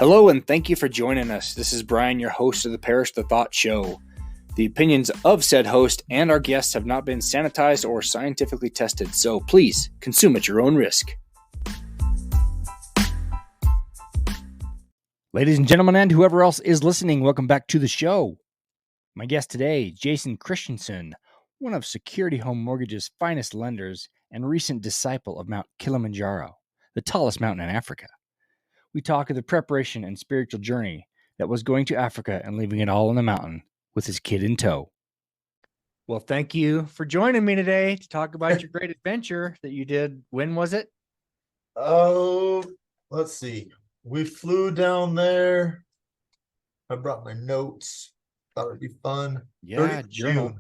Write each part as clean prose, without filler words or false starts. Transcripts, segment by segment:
Hello and thank you for joining us. This is Brian, your host of the Perish the Thought Show. The opinions of said host and our guests have not been sanitized or scientifically tested, so please consume at your own risk. Ladies and gentlemen, and whoever else is listening, welcome back to the show. My guest today, Jason Christensen, one of Security Home Mortgage's finest lenders and recent disciple of Mount Kilamanjaro, the tallest mountain in Africa. We talk of the preparation and spiritual journey that was going to Africa and leaving it all on the mountain with his kid in tow. Well, thank you for joining me today to talk about your great adventure that you did. When was it? Oh, let's see. We flew down there. I brought my notes. Thought it'd be fun. Yeah, journal.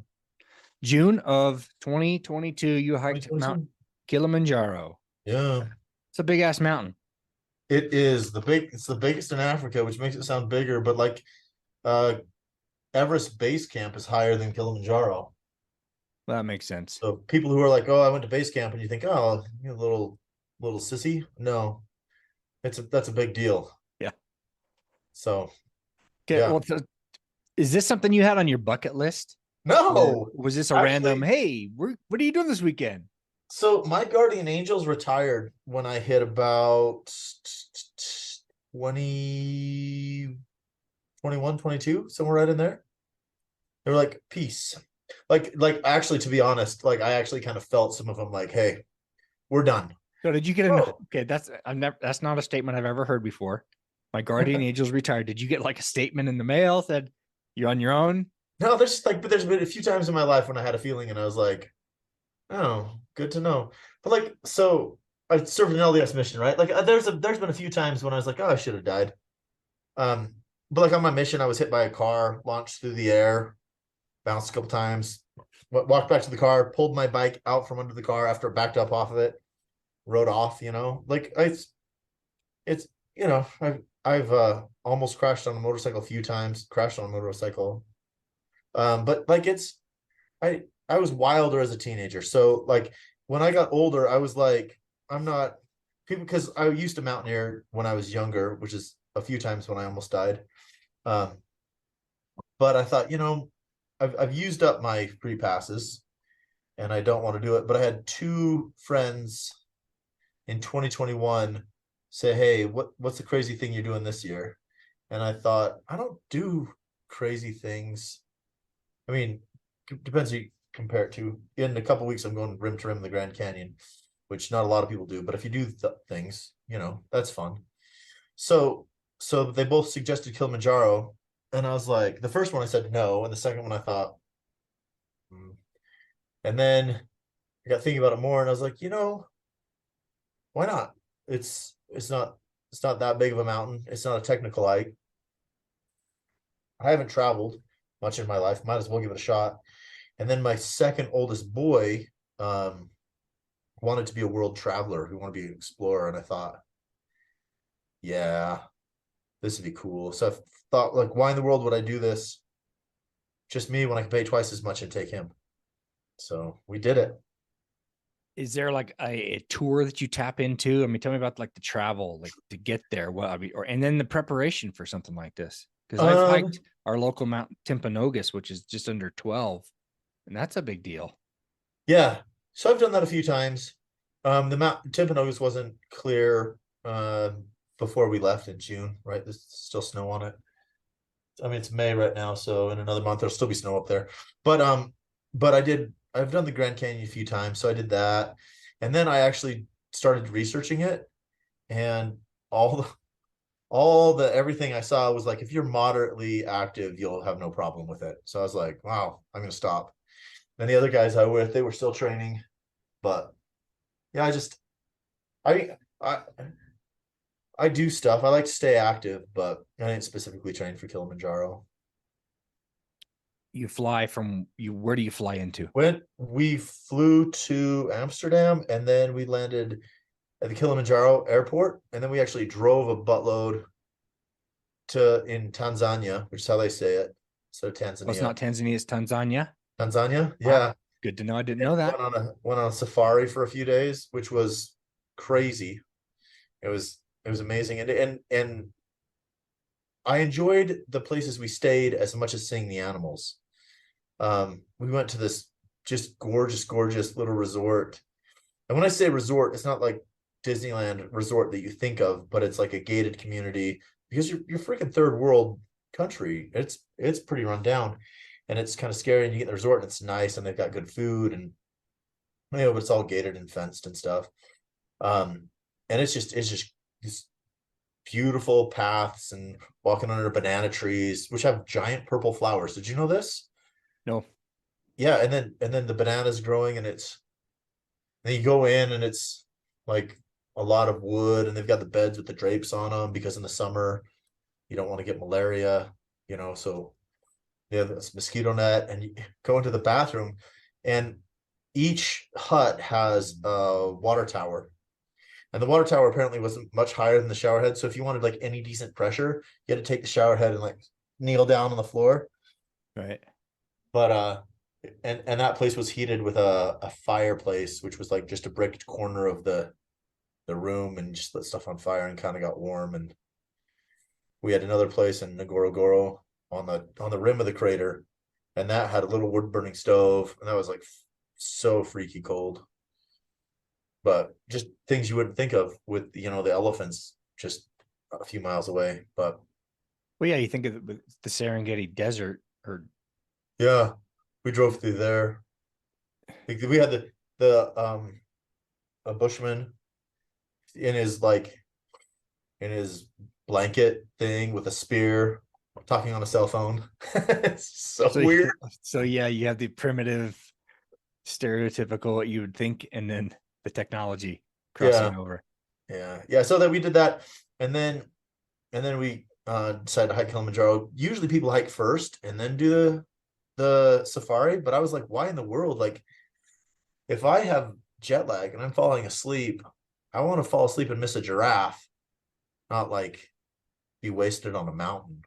June of 2022, you hiked Mount Kilamanjaro. Yeah. It's a big ass mountain. It is it's the biggest in Africa, which makes it sound bigger, but like Everest base camp is higher than Kilimanjaro. That makes sense. So people who are like, "Oh, I went to base camp," and you think, "Oh, you're a little sissy." No. That's a big deal. Yeah. So okay, yeah. Well, is this something you had on your bucket list? No. Or was this a random, hey, what are you doing this weekend? So my guardian angels retired when I hit about 20, 21, 22, somewhere right in there. They were like, peace. Like actually, to be honest, like I actually kind of felt some of them like, hey, we're done. So did you get okay, that's not a statement I've ever heard before. My guardian angels retired. Did you get like a statement in the mail said you're on your own? No, there's been a few times in my life when I had a feeling and I was like, oh, good to know. But like, so I served an LDS mission, right? Like there's been a few times when I was like, oh, I should have died. But like on my mission, I was hit by a car, launched through the air, bounced a couple times, walked back to the car, pulled my bike out from under the car after it backed up off of it, rode off, like it's I've almost crashed on a motorcycle a few times, crashed on a motorcycle. But like I was wilder as a teenager. So like when I got older, I was like, I'm not people, because I used to mountaineer when I was younger, which is a few times when I almost died. But I thought, I've used up my free passes and I don't want to do it. But I had two friends in 2021 say, hey, what's the crazy thing you're doing this year? And I thought, I don't do crazy things. I mean, depends who you compare it to. In a couple of weeks, I'm going rim to rim in the Grand Canyon, which not a lot of people do. But if you do things, that's fun. So they both suggested Kilimanjaro. And I was like, the first one I said no. And the second one I thought, And then I got thinking about it more. And I was like, why not? It's not that big of a mountain. It's not a technical hike. I haven't traveled much in my life. Might as well give it a shot. And then my second oldest boy wanted to be a world traveler. He wanted to be an explorer. And I thought, yeah, this would be cool. So I thought, like, why in the world would I do this? Just me when I can pay twice as much and take him. So we did it. Is there like a tour that you tap into? I mean, tell me about like the travel, like to get there. And then the preparation for something like this. Because I've hiked our local Mount Timpanogos, which is just under 12, and that's a big deal. Yeah, so I've done that a few times. The Mount Timpanogos wasn't clear before we left in June, right? There's still snow on it. I mean, it's May right now, so in another month there'll still be snow up there. But I've done the Grand Canyon a few times, so I did that. And then I actually started researching it, and all the everything I saw was like, if you're moderately active, you'll have no problem with it. So I was like, wow, I'm gonna stop. And the other guys I was with, they were still training. But yeah, I do stuff. I like to stay active, but I didn't specifically train for Kilimanjaro. You fly where do you fly into? We flew to Amsterdam, and then we landed at the Kilimanjaro airport, and then we actually drove a buttload in Tanzania, which is how they say it. So Tanzania. Well, it's not Tanzania, it's Tanzania. Tanzania, yeah. Wow. Good to know. I didn't know that. Went on a safari for a few days, which was crazy. It was amazing, and I enjoyed the places we stayed as much as seeing the animals. We went to this just gorgeous, gorgeous little resort. And when I say resort, it's not like Disneyland resort that you think of, but it's like a gated community because you're freaking third world country. It's pretty run down and it's kind of scary. And you get the resort and it's nice and they've got good food and but it's all gated and fenced and stuff. Um, and it's just these beautiful paths and walking under banana trees, which have giant purple flowers. Did you know this? No. Yeah, and then the bananas growing and then you go in and it's like a lot of wood and they've got the beds with the drapes on them because in the summer you don't want to get malaria, so they have this mosquito net and you go into the bathroom and each hut has a water tower. And the water tower apparently wasn't much higher than the shower head. So if you wanted like any decent pressure, you had to take the shower head and like kneel down on the floor. Right. But and that place was heated with a fireplace, which was like just a bricked corner of the room and just lit stuff on fire and kind of got warm. And we had another place in Ngorongoro on the rim of the crater, and that had a little wood burning stove, and that was like so freaky cold. But just things you wouldn't think of with the elephants just a few miles away. But Well, yeah, you think of the Serengeti Desert, or yeah, we drove through there. We had the a bushman in his like in his blanket thing with a spear talking on a cell phone. It's so so. weird. So yeah, you have the primitive, stereotypical what you would think, and then the technology Yeah, crossing over. yeah. So that we did that, and then we decided to hike Kilimanjaro. Usually people hike first and then do the safari, but I was like, why in the world? Like, if I have jet lag and I'm falling asleep, I want to fall asleep and miss a giraffe, not like be wasted on a mountain.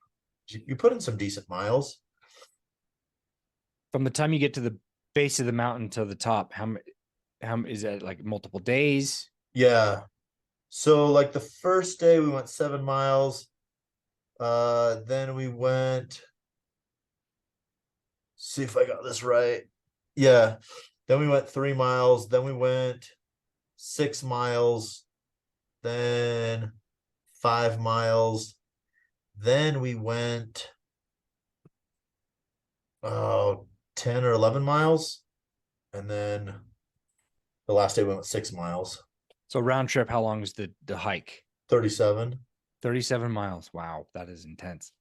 You put in some decent miles. From the time you get to the base of the mountain to the top, how is that, like multiple days? Yeah. So like the first day we went 7 miles. Then we went, see if I got this right. Yeah. Then we went 3 miles. Then we went 6 miles. Then 5 miles. Then we went, oh, 10 or 11 miles. And then the last day we went 6 miles, So round trip, how long is the hike? 37. 37 miles. Wow, that is intense.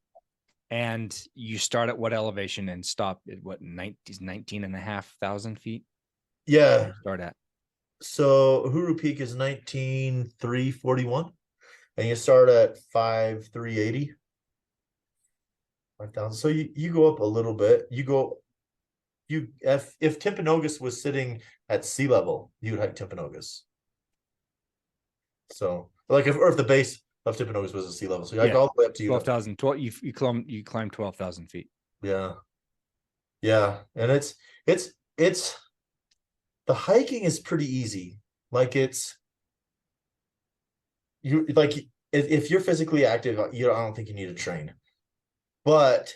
And you start at what elevation and stop at what, 19,500 feet? Where Yeah. you start at? So Uhuru Peak is 19,341. And you start at 5,380. 5,000. So you go up a little bit. If Timpanogos was sitting at sea level, you would hike Timpanogos. So like if the base of Timpanogos was at sea level, so you hike Yeah, all the way up to 12,000. You climb 12,000 feet. Yeah, yeah, and it's the hiking is pretty easy. Like it's you like if you're physically active, I don't think you need to train. But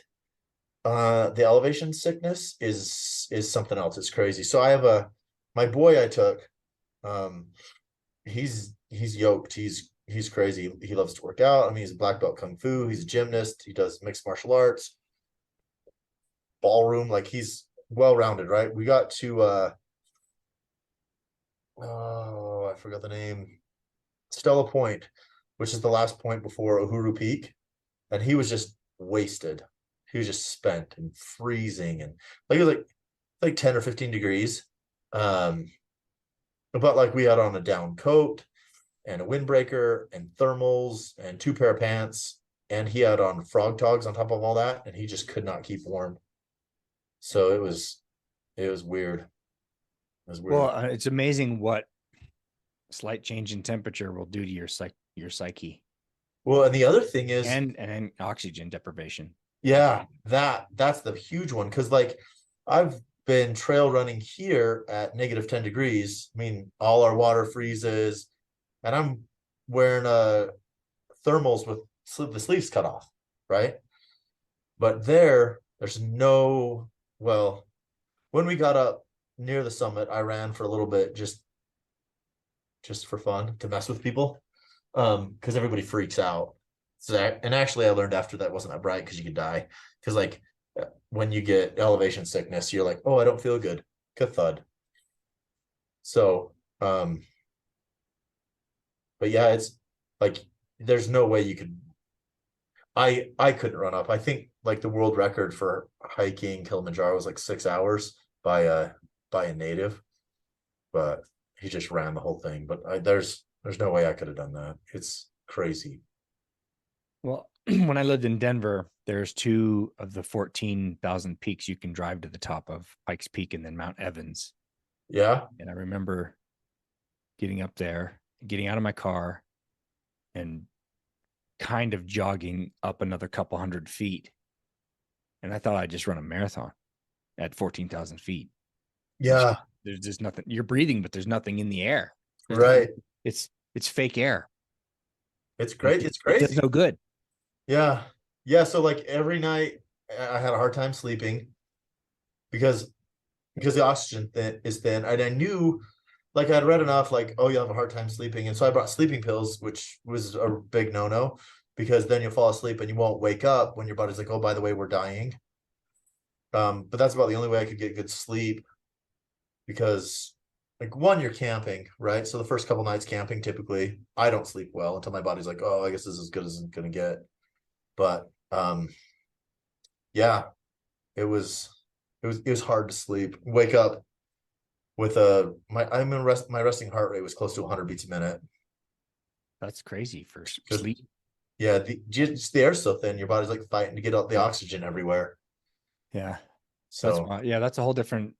the elevation sickness is something else. It's crazy. So I have my boy I took, um, he's yoked. He's crazy. He loves to work out. I mean, he's a black belt kung fu. He's a gymnast. He does mixed martial arts, ballroom. Like he's well rounded, right? We got to oh, I forgot the name. Stella Point, which is the last point before Uhuru Peak, and he was just wasted. He was just spent and freezing, and like it was like 10 or 15 degrees. Um, but like we had on a down coat and a windbreaker and thermals and two pair of pants, and he had on frog togs on top of all that, and he just could not keep warm. So it was weird. It was Well, weird. it's amazing what slight change in temperature will do to your psyche, Well, and the other thing is, and oxygen deprivation. yeah, that's the huge one because like I've been trail running here at -10 degrees. I mean, all our water freezes, and I'm wearing thermals with the sleeves cut off. right? But there's no, well, when we got up near the summit, I ran for a little bit just for fun to mess with people. Because everybody freaks out. So and actually I learned after that wasn't that bright because you could die. Because like when you get elevation sickness, you're like, oh, I don't feel good. Cathud. So but yeah, it's like there's no way you could I couldn't run up. I think like the world record for hiking Kilimanjaro was like 6 hours by a native, but he just ran the whole thing. But there's no way I could have done that. It's crazy. Well, when I lived in Denver, there's two of the 14,000 peaks you can drive to the top of, Pikes Peak and then Mount Evans. Yeah. And I remember getting up there, getting out of my car, and kind of jogging up another couple hundred feet. And I thought I'd just run a marathon at 14,000 feet. Yeah. There's just nothing. You're breathing, but there's nothing in the air. There's nothing. Right. It's fake air. It's And great. It's it does crazy. no good. Yeah. Yeah. So like every night I had a hard time sleeping because the oxygen is thin. And I knew like I'd read enough, like, oh, you'll have a hard time sleeping. And so I brought sleeping pills, which was a big no-no because then you'll fall asleep and you won't wake up when your body's like, oh, by the way, we're dying. But that's about the only way I could get good sleep because like one, you're camping, right? So the first couple nights camping, typically I don't sleep well until my body's like, oh, I guess this is as good as it's gonna get. But yeah, it was hard to sleep. Wake up with my resting heart rate was close to 100 beats a minute That's crazy for because sleep. yeah, just the air's so thin, your body's like fighting to get out the oxygen everywhere. Yeah. That's So why. Yeah, that's a whole different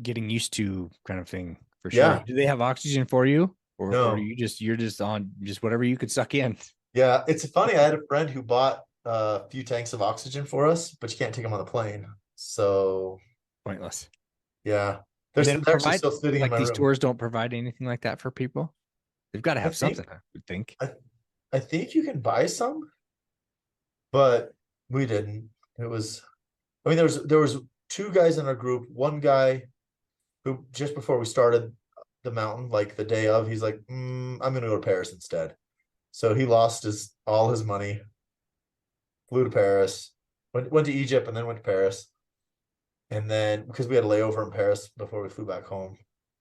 getting used to kind of thing for sure. yeah, Do they have oxygen for you, or no, you're just on just whatever you could suck in? yeah, it's funny. I had a friend who bought a few tanks of oxygen for us, but you can't take them on the plane. So Pointless. yeah, And they don't they're actually provide still sitting in like my these room. tours don't provide anything like that for people. They've got to I have think something, I would think. I, I think you can buy some, but we didn't. It was I mean, there was two guys in our group. One guy who just before we started the mountain, like the day of, he's like, I'm gonna go to Paris instead. So he lost his all his money, flew to Paris, went to Egypt and then went to Paris. And then because we had a layover in Paris before we flew back home.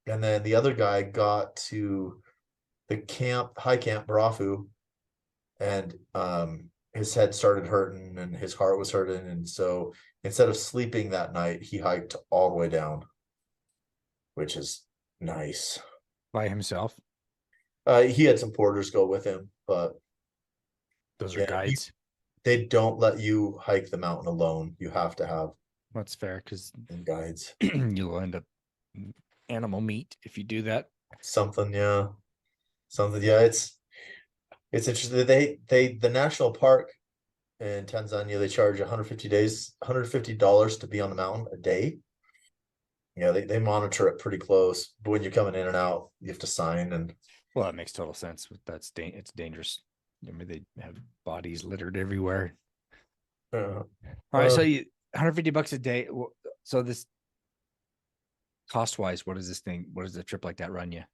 And then the other guy got to the high camp Barafu, and his head started hurting and his heart was hurting. And so instead of sleeping that night, he hiked all the way down, which is nice. By himself. He had some porters go with him, but Those are yeah, guides. they don't let you hike the mountain alone. You have to have That's fair because guides. you'll end up animal meat if you do that. Something, yeah, something, yeah. It's interesting. The national park in Tanzania, they charge 150 dollars to be on the mountain a day. Yeah, they monitor it pretty close. But when you're coming in and out, you have to sign and Well, that makes total sense. But it's dangerous. I mean, they have bodies littered everywhere. uh, All right, uh, so you 150 bucks a day. So this cost wise, what is this thing? What does a trip like that run you?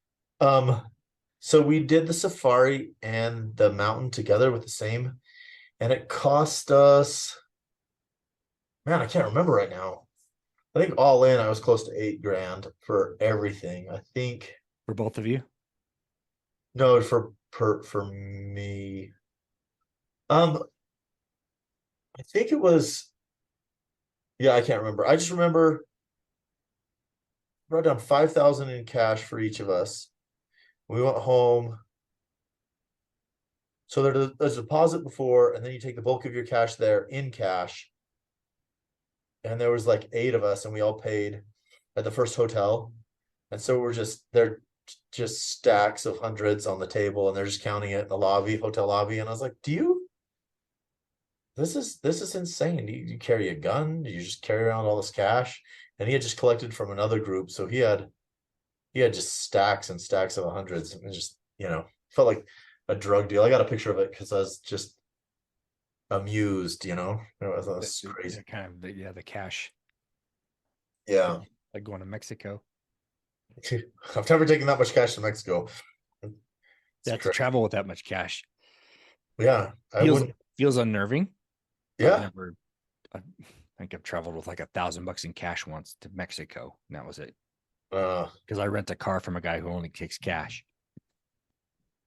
um so we did the safari and the mountain together with the same, and it cost us, man, I can't remember right now. I think all in I was close to 8 grand for everything. I think For both of you? no for me. Um I think it was, yeah, I can't remember. I just remember brought down 5,000 in cash for each of us. We went home. So there's a deposit before, and then you take the bulk of your cash there in cash. And there was like 8 of us, and we all paid at the first hotel. And so we're just they're just stacks of hundreds on the table, and they're just counting it in the lobby, hotel lobby. And I was like, "Do you? This is insane. Do you carry a gun? Do you just carry around all this cash?" And he had just collected from another group, so he had just stacks and stacks of hundreds. And it just felt like a drug deal. I got a picture of it because I was just amused, you know. That's crazy. Kind of the cash, Yeah. like going to Mexico. I've never taken that much cash to Mexico. It's Yeah, to crazy. travel with that much cash Yeah, I feels wouldn't. feels unnerving. I've Yeah. never. I think I've traveled with like $1,000 in cash once to Mexico, and that was it. Uh, Because I rent a car from a guy who only takes cash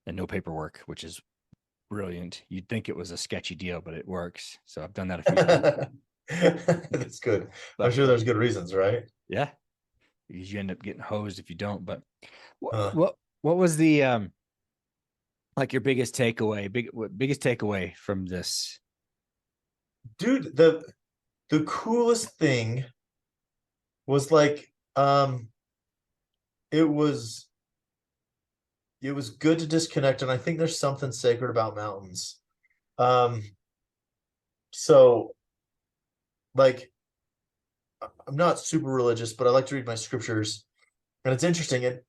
and no paperwork, which is brilliant. You'd think it was a sketchy deal, but it works. So I've done that a few times. that's good. I'm But sure there's good reasons, right? yeah, because you end up getting hosed if you don't. But what Uh, what what was the like your biggest takeaway? Biggest takeaway from this? dude, the coolest thing was like it was it was good to disconnect, and I think there's something sacred about mountains. Um, so like I'm not super religious, but I like to read my scriptures, and it's interesting.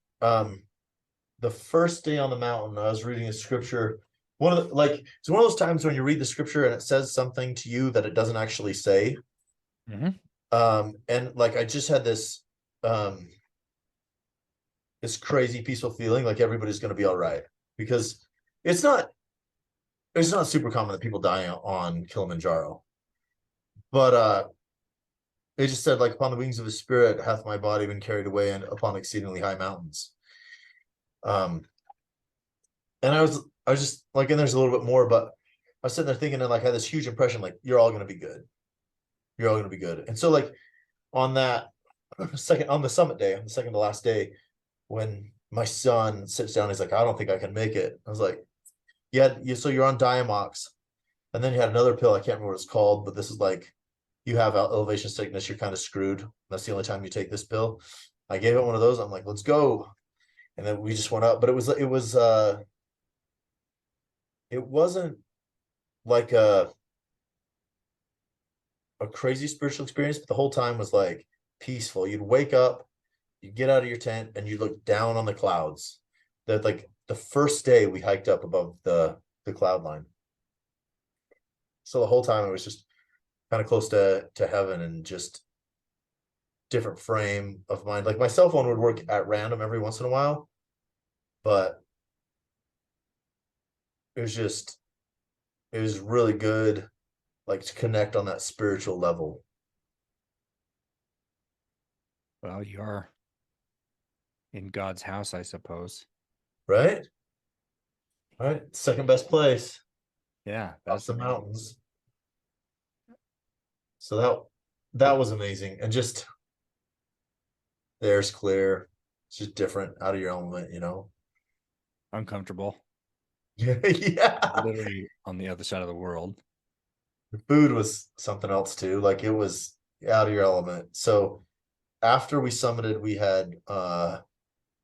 The first day on the mountain, I was reading a scripture. It's one of those times when you read the scripture and it says something to you that it doesn't actually say. Mm-hmm. And like I just had um this crazy peaceful feeling like everybody's gonna be all right. Because it's not it's not super common that people die on Kilimanjaro. But it just said, like, upon the wings of his spirit hath my body been carried away and upon exceedingly high mountains. Um and I was just like, and there's a little bit more, but I was sitting there thinking, and like I had this huge impression, like, you're all gonna be good. You're all gonna be good. And so like on that second on the summit day, on the second to last day, when my son sits down, he's like, I don't think I can make it. I was like, yeah, so you're on Diamox, and then you had another pill. I can't remember what it's called, but this is like you have elevation sickness, you're kind of screwed. That's the only time you take this pill. I gave it one of those. I'm like, let's go. And then we just went up, but it wasn't like a crazy spiritual experience, but the whole time was like peaceful. You'd wake up, you get out of your tent, and you look down on the clouds. That like the first day we hiked up above the cloud line. So the whole time it was just kind of close to heaven, and just different frame of mind. Like my cell phone would work at random every once in a while, but it was just it was really good, like to connect on that spiritual level. Well, you are in God's house, I suppose. Right? Right. Second best place. Yeah, Up that's the amazing. mountains. So that was amazing. And just the air's clear. It's just different, out of your element, you know. Uncomfortable. Yeah. Literally on the other side of the world. The food was something else too. Like it was out of your element. So after we summited, we had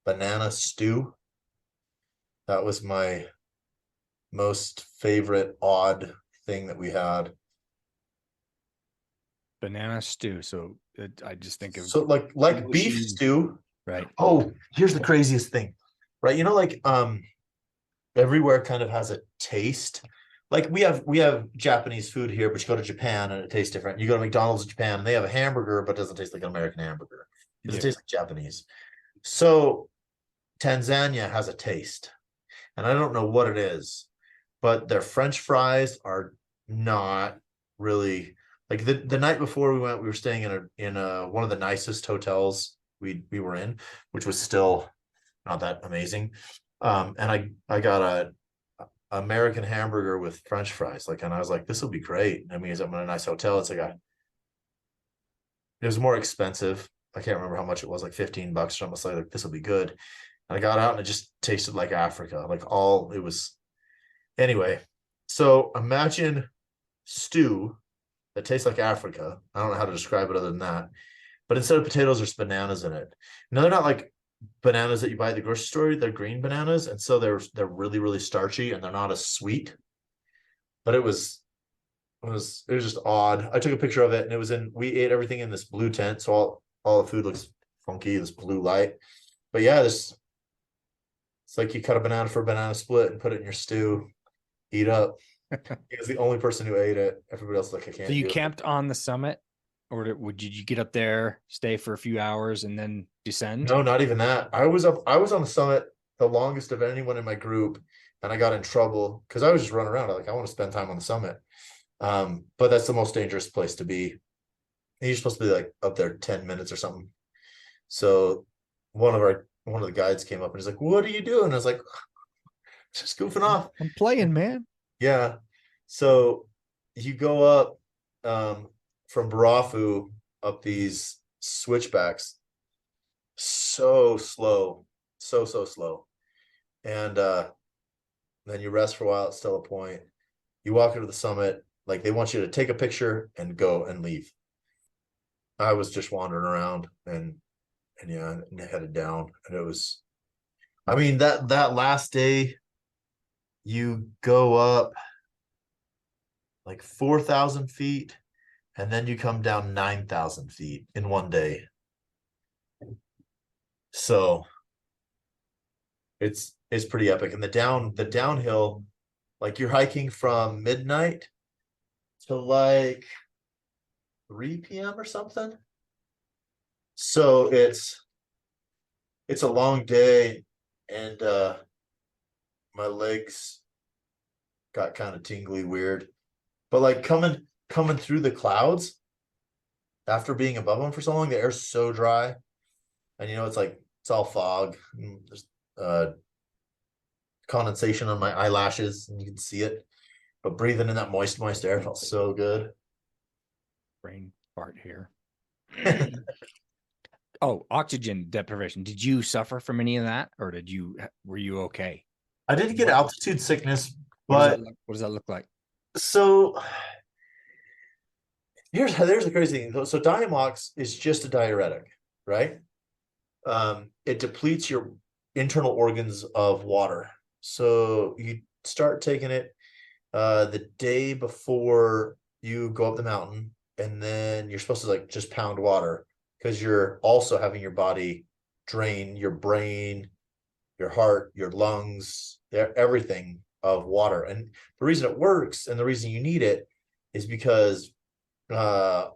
banana stew. That was my most favorite odd thing that we had. Banana stew. So I just think of So like beef mushy, stew. right? Oh, here's the craziest thing. Right? You know, like everywhere kind of has a taste. Like we have Japanese food here, but you go to Japan and it tastes different. You go to McDonald's in Japan and they have a hamburger, but it doesn't taste like an American hamburger because it Yeah. tastes like Japanese. So Tanzania has a taste, and I don't know what it is, but their French fries are not really like the night before we went, we were staying in a one of the nicest hotels we were in, which was still not that amazing. And I got a American hamburger with French fries, like, and I was like, this will be great. I mean, I'm in a nice hotel. It's like it was more expensive. I can't remember how much it was, like $15 or something. Like this will be good. And I got out and it just tasted like Africa. Like all it was anyway. So imagine stew that tastes like Africa. I don't know how to describe it other than that. But instead of potatoes, there's bananas in it. No, they're not like bananas that you buy at the grocery store. They're green bananas, and so they're really really starchy, and they're not as sweet. But it was just odd. I took a picture of it, and it was in. We ate everything in this blue tent, so all the food looks funky. This blue light, but yeah, this it's like you cut a banana for a banana split and put it in your stew. Eat up. He was the only person who ate it. Everybody else was like, I So can't you do it. camped on the summit, or did you get up there, stay for a few hours, and then descend? No, not even that. I was up. I was on the summit the longest of anyone in my group, and I got in trouble because I was just running around. Like I want to spend time on the summit. But that's the most dangerous place to be. And you're supposed to be like up there 10 minutes or something. So one of the guides came up and he's like, "What are you doing?" I was like, "Just goofing off." I'm playing, man. Yeah. So you go up from Barafu up these switchbacks so slow, so slow. And then you rest for a while at Stella Point. You walk into the summit, like they want you to take a picture and go and leave. I was just wandering around and yeah, and headed down. And it was, I mean, that last day you go up like 4,000 feet and then you come down 9,000 feet in one day. So it's pretty epic. And the downhill, like you're hiking from midnight to like 3 p.m. or something. So it's a long day and my legs got kind of tingly weird. But like coming through the clouds after being above them for so long, the air's so dry. And it's like it's all fog. And there's condensation on my eyelashes and you can see it. But breathing in that moist air felt so good. Brain fart here. Oh, oxygen deprivation. Did you suffer from any of that, or were you okay? I didn't get What altitude sickness, what does that but look, what does that look like? so there's the crazy thing. So Diamox is just a diuretic, right? It depletes your internal organs of water. So you start taking it the day before you go up the mountain, and then you're supposed to like just pound water because you're also having your body drain your brain, your heart, your lungs, everything of water. And the reason it works and the reason you need it is because uh,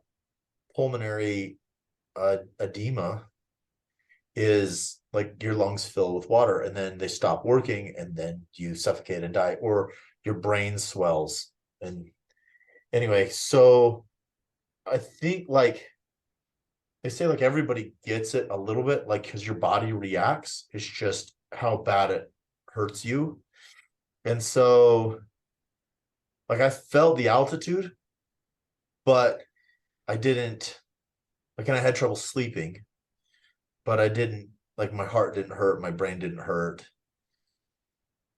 pulmonary edema is like your lungs fill with water and then they stop working and then you suffocate and die, or your brain swells. And anyway, so I think like they say like everybody gets it a little bit, like because your body reacts. It's just how bad it hurts you. And so like I felt the altitude, but I didn't like, and I had trouble sleeping, but I didn't like my heart didn't hurt, my brain didn't hurt.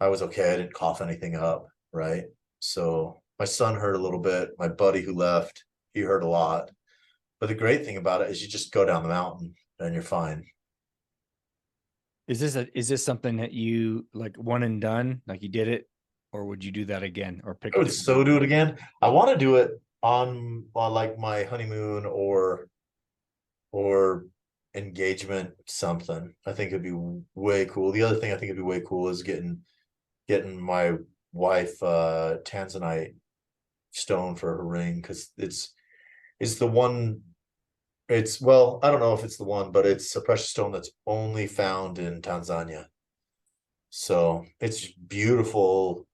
I was okay. I didn't cough anything up, right? So my son hurt a little bit. My buddy who left, he hurt a lot. But the great thing about it is you just go down the mountain and you're fine. Is this something that you like one and done, like you did it, or would you do that again or pick I a would different so mountain? do it again. I want to do it on like my honeymoon or engagement something. I think it'd be way cool. The other thing I think it'd be way cool is getting my wife Tanzanite stone for her ring because it's the one. It's well, I don't know if it's the one, but it's a precious stone that's only found in Tanzania. So it's beautiful,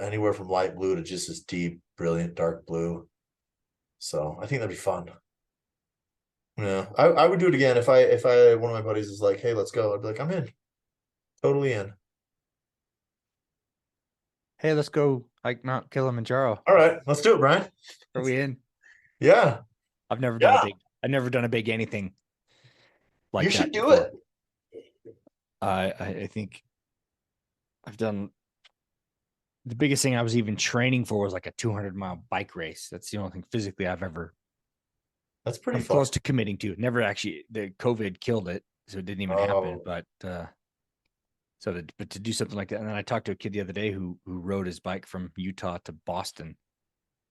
anywhere from light blue to just this deep, brilliant dark blue. So I think that'd be fun. Yeah, I would do it again if I one of my buddies is like, hey, let's go. I'd be like, I'm in, totally in. Hey, let's go hike Mount Kilimanjaro. All right, let's do it, Brian. Are we in? Yeah, I've never done a yeah, big I've never done a big anything you like should that do before. it. I think I've done the biggest thing I was even training for was like a 200-mile bike race. That's the only thing physically I've ever That's pretty come fun. close to committing to. Never actually, the COVID killed it, so it didn't even happen. Oh, But but to do something like that, and then I talked to a kid the other day who rode his bike from Utah to Boston.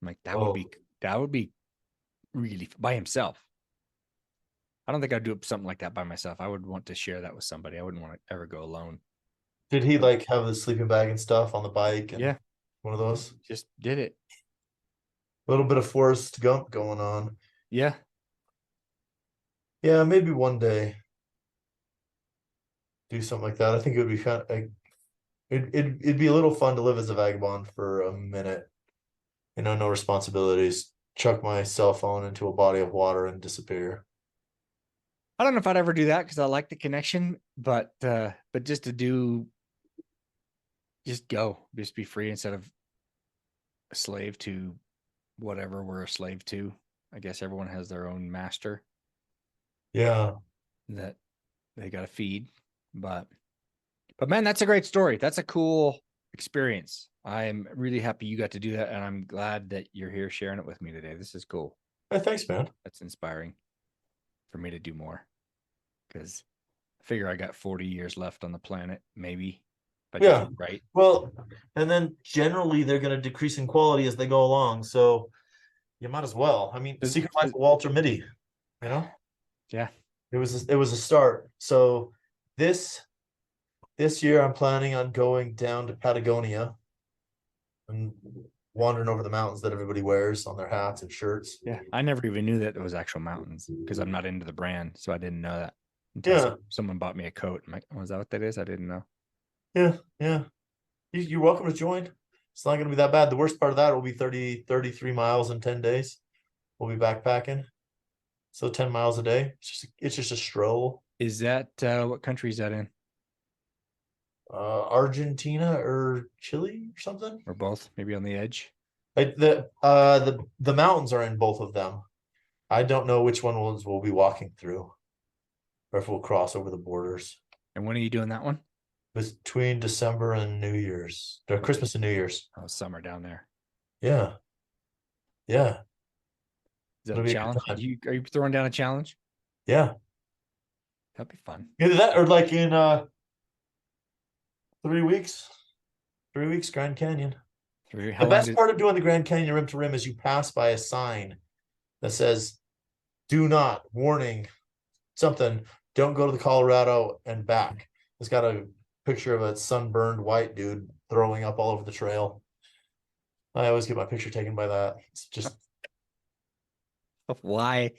I'm like, oh, that would be really by himself. I don't think I'd do something like that by myself. I would want to share that with somebody. I wouldn't want to ever go alone. did he But like have the sleeping bag and stuff on the bike and yeah, One of those. Just did it. A little bit of Forrest Gump going on. Yeah. Yeah, maybe one day do something like that. I think it would be kind of it'd be a little fun to live as a vagabond for a minute. No responsibilities. Chuck my cell phone into a body of water and disappear. I don't know if I'd ever do that because I like the connection, but just to do, just go, just be free instead of a slave to whatever we're a slave to. I guess everyone has their own master. Yeah. That they got to feed, but man, that's a great story. That's a cool experience. I'm really happy you got to do that, and I'm glad that you're here sharing it with me today. This is cool. Hey, thanks, man. That's inspiring for me to do more, because I figure I got 40 years left on the planet, maybe. But yeah, right. Well, and then generally they're going to decrease in quality as they go along, so you might as well. I mean, Secret Life of Walter Mitty, Yeah. It was a start. So this year I'm planning on going down to Patagonia and wandering over the mountains that everybody wears on their hats and shirts. Yeah, I never even knew that there was actual mountains because I'm not into the brand, so I didn't know that until someone bought me a coat. I'm like, oh, is that what that is? I didn't know. Yeah. You're welcome to join. It's not going to be that bad. The worst part of that will be 33 miles in 10 days. We'll be backpacking. So 10 miles a day. It's just a stroll. Is that what country is that in? Argentina or Chile or something, or both, maybe on the edge. The mountains are in both of them. I don't know which ones we'll be walking through, or if we'll cross over the borders. And when are you doing that one? Between December and New Year's, or Christmas and New Year's. Oh, summer down there. Yeah. Is that a challenge? Are you throwing down a challenge? Yeah. That'd be fun. Either that or like in 3 weeks. 3 weeks, Grand Canyon. The best part of doing the Grand Canyon rim to rim is you pass by a sign that says, "Do not, warning, something, don't go to the Colorado and back." It's got a picture of a sunburned white dude throwing up all over the trail. I always get my picture taken by that. It's just why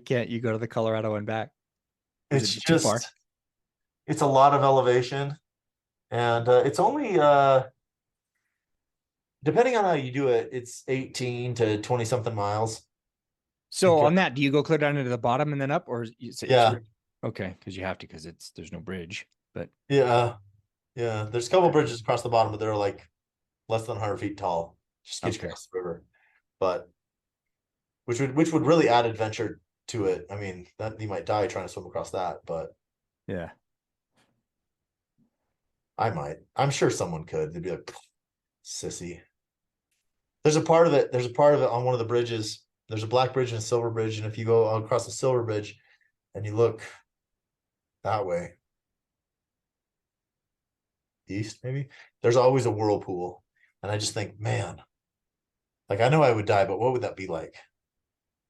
can't you go to the Colorado and back? It's just too far? It's a lot of elevation, and it's only depending on how you do it, it's 18 to 20 something miles. So on that, do you go clear down into the bottom and then up, or okay, because you have to, because there's no bridge. But there's a couple bridges across the bottom, but they're like less than 100 feet tall. Just get you across the river, but which would really add adventure to it. I mean, that you might die trying to swim across that, but yeah, I might. I'm sure someone could. They'd be like, sissy. There's a part of it on one of the bridges. There's a black bridge and a silver bridge, and if you go across the silver bridge and you look that way, east maybe, there's always a whirlpool. And I just think, man, like, I know I would die, but what would that be like?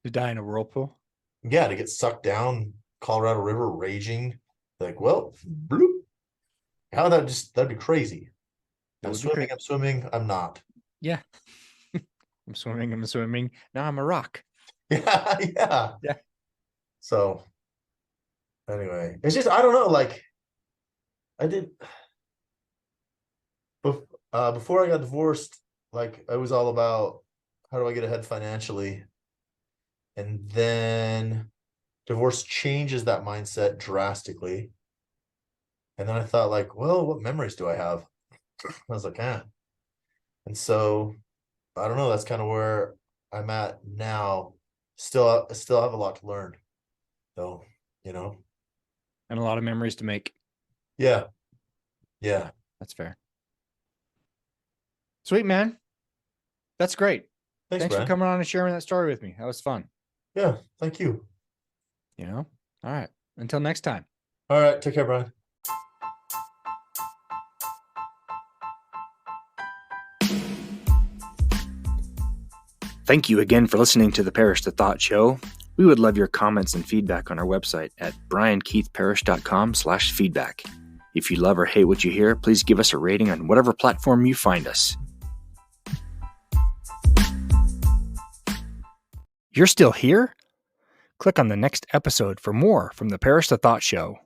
To die in a whirlpool? Yeah, to get sucked down Colorado River raging. Like, well, bloop. That'd be crazy. I'm swimming, I'm not. Yeah. I'm swimming. Now I'm a rock. Yeah. So anyway, it's just, I don't know, like, I did before I got divorced, like, I was all about how do I get ahead financially, and then divorce changes that mindset drastically. And then I thought, like, well, what memories do I have? I was like, and so I don't know, that's kind of where I'm at now. Still have a lot to learn, though, and a lot of memories to make. Yeah, that's fair. Sweet, man. That's great. Thanks for coming on and sharing that story with me. That was fun. Yeah, thank you. All right, until next time. All right, take care, Brian. Thank you again for listening to the Parish the Thought Show. We would love your comments and feedback on our website at briankeithparish.com/feedback. If you love or hate what you hear, please give us a rating on whatever platform you find us. You're still here? Click on the next episode for more from the Paris to Thought Show.